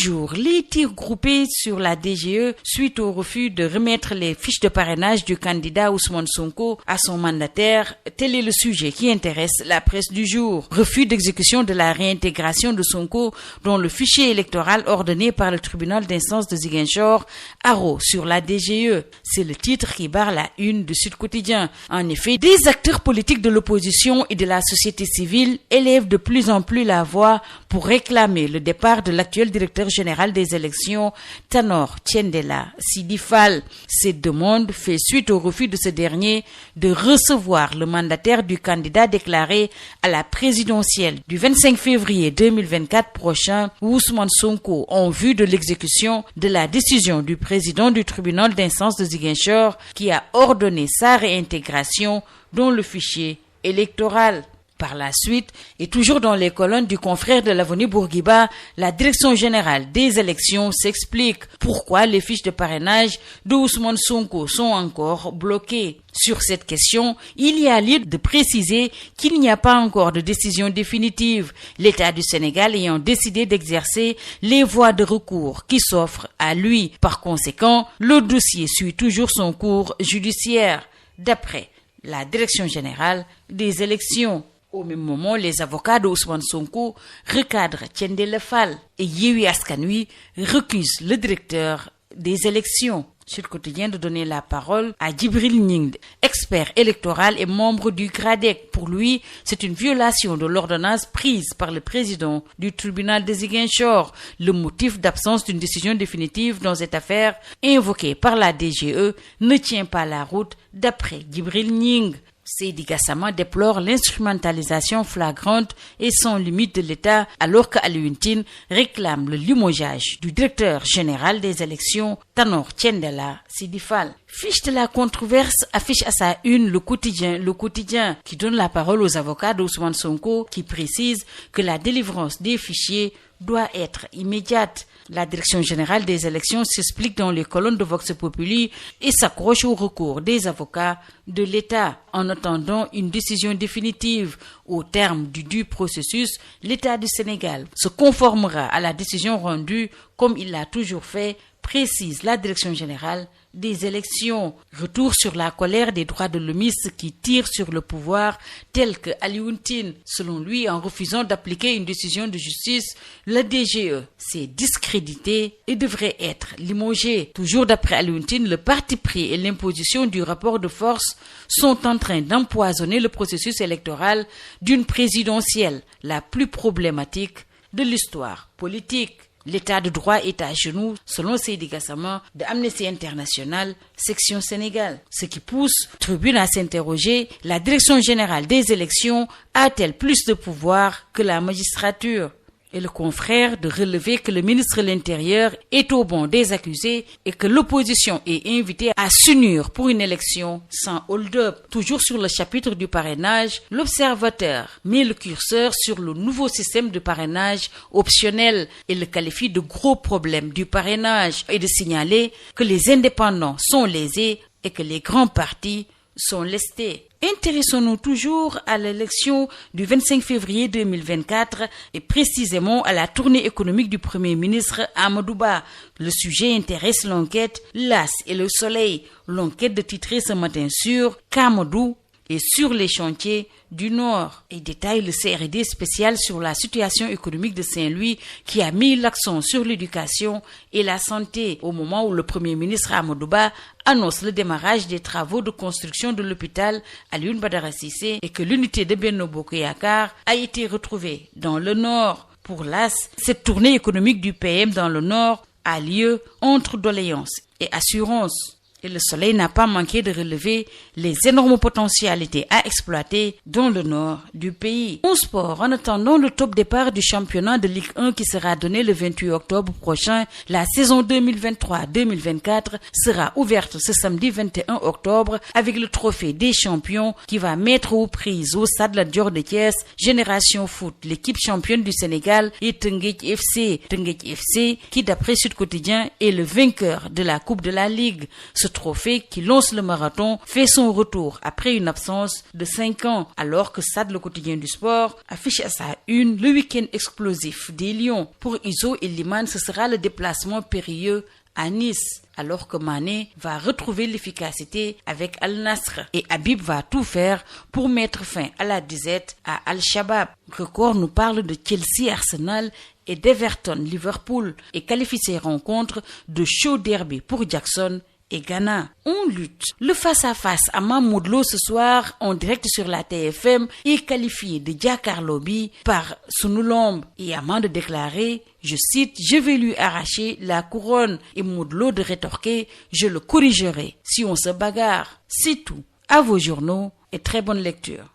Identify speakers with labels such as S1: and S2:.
S1: Toujours, les tirs groupés sur la DGE suite au refus de remettre les fiches de parrainage du candidat Ousmane Sonko à son mandataire, tel est le sujet qui intéresse la presse du jour. Refus d'exécution de la réintégration de Sonko dans le fichier électoral ordonné par le tribunal d'instance de Ziguinchor, haro sur la DGE. C'est le titre qui barre la une de Sud Quotidien. En effet, des acteurs politiques de l'opposition et de la société civile élèvent de plus en plus la voix pour réclamer le départ de l'actuel directeur général des élections, Tanor Tiendela Sidi Fall. Cette demande fait suite au refus de ce dernier de recevoir le mandataire du candidat déclaré à la présidentielle du 25 février 2024 prochain, Ousmane Sonko, en vue de l'exécution de la décision du président du tribunal d'instance de Ziguinchor qui a ordonné sa réintégration dans le fichier électoral. Par la suite, et toujours dans les colonnes du confrère de l'Avenue Bourguiba, la direction générale des élections s'explique pourquoi les fiches de parrainage de Ousmane Sonko sont encore bloquées. Sur cette question, il y a lieu de préciser qu'il n'y a pas encore de décision définitive, l'État du Sénégal ayant décidé d'exercer les voies de recours qui s'offrent à lui. Par conséquent, le dossier suit toujours son cours judiciaire, d'après la direction générale des élections. Au même moment, les avocats d'Ousmane Sonko recadrent Tiendela Fall et Yewwi Askan Wi recusent le directeur des élections. Sud Quotidien de donner la parole à Djibril Ning, expert électoral et membre du GRADEC. Pour lui, c'est une violation de l'ordonnance prise par le président du tribunal de Ziguinchor. Le motif d'absence d'une décision définitive dans cette affaire invoquée par la DGE ne tient pas la route, d'après Djibril Ning. Seydi Gassama déplore l'instrumentalisation flagrante et sans limite de l'État alors qu'Alioune Tine réclame le limogeage du directeur général des élections, Tanor Tiendela Sidi Fall. Fiche de la controverse affiche à sa une le quotidien qui donne la parole aux avocats d'Ousmane Sonko qui précise que la délivrance des fichiers doit être immédiate. La direction générale des élections s'explique dans les colonnes de Vox Populi et s'accroche au recours des avocats de l'État. En attendant une décision définitive au terme du due processus, l'État du Sénégal se conformera à la décision rendue comme il l'a toujours fait, précise la direction générale des élections. Retour sur la colère des droits de l'hommiste qui tirent sur le pouvoir tel que Alioune Tine. Selon lui, en refusant d'appliquer une décision de justice, la DGE s'est discrédité et devrait être limogé. Toujours d'après Alioune Tine, le parti pris et l'imposition du rapport de force sont en train d'empoisonner le processus électoral d'une présidentielle la plus problématique de l'histoire politique. L'état de droit est à genoux, selon Seydi Gassama de Amnesty International, section Sénégal. Ce qui pousse Tribune à s'interroger, la direction générale des élections a-t-elle plus de pouvoir que la magistrature? Et le confrère de relever que le ministre de l'Intérieur est au banc des accusés et que l'opposition est invitée à s'unir pour une élection sans hold-up. Toujours sur le chapitre du parrainage, l'Observateur met le curseur sur le nouveau système de parrainage optionnel et le qualifie de gros problème du parrainage et de signaler que les indépendants sont lésés et que les grands partis sont lestés. Intéressons-nous toujours à l'élection du 25 février 2024 et précisément à la tournée économique du Premier ministre Amadou Ba. Le sujet intéresse l'enquête L'As et Le Soleil. L'enquête de titrer ce matin sur Kamadou et sur les chantiers du Nord et détaille le CRD spécial sur la situation économique de Saint-Louis qui a mis l'accent sur l'éducation et la santé au moment où le Premier ministre Amadou Ba annonce le démarrage des travaux de construction de l'hôpital Alioune Badara Cissé et que l'unité de Benno Bokk Yakaar a été retrouvée dans le Nord. Pour l'As, cette tournée économique du PM dans le Nord a lieu entre doléances et assurances. Et le Soleil n'a pas manqué de relever les énormes potentialités à exploiter dans le nord du pays. En sport, en attendant le top départ du championnat de Ligue 1 qui sera donné le 28 octobre prochain, la saison 2023-2024 sera ouverte ce samedi 21 octobre avec le trophée des champions qui va mettre aux prises au stade Lat Dior de Thiès, Génération Foot, l'équipe championne du Sénégal et Teungueth FC. Teungueth FC qui, d'après Sud Quotidien, est le vainqueur de la Coupe de la Ligue. Ce trophée qui lance le marathon fait son retour après une absence de 5 ans, alors que Stades, le quotidien du sport, affiche à sa une le week-end explosif des Lions. Pour Iso Iliman, ce sera le déplacement périlleux à Nice, alors que Mané va retrouver l'efficacité avec Al-Nasr et Habib va tout faire pour mettre fin à la disette à Al-Shabaab. Record nous parle de Chelsea, Arsenal et d'Everton, Liverpool et qualifie ces rencontres de chaud derby pour Jackson et Ghana. On lutte. Le face-à-face à Mahmoud Lo ce soir en direct sur la TFM est qualifié de Jàkkaarloo bi par Sunu Lamb et avant de déclarer, je cite, je vais lui arracher la couronne et Modou Lo de rétorquer, je le corrigerai si on se bagarre. C'est tout. À vos journaux et très bonne lecture.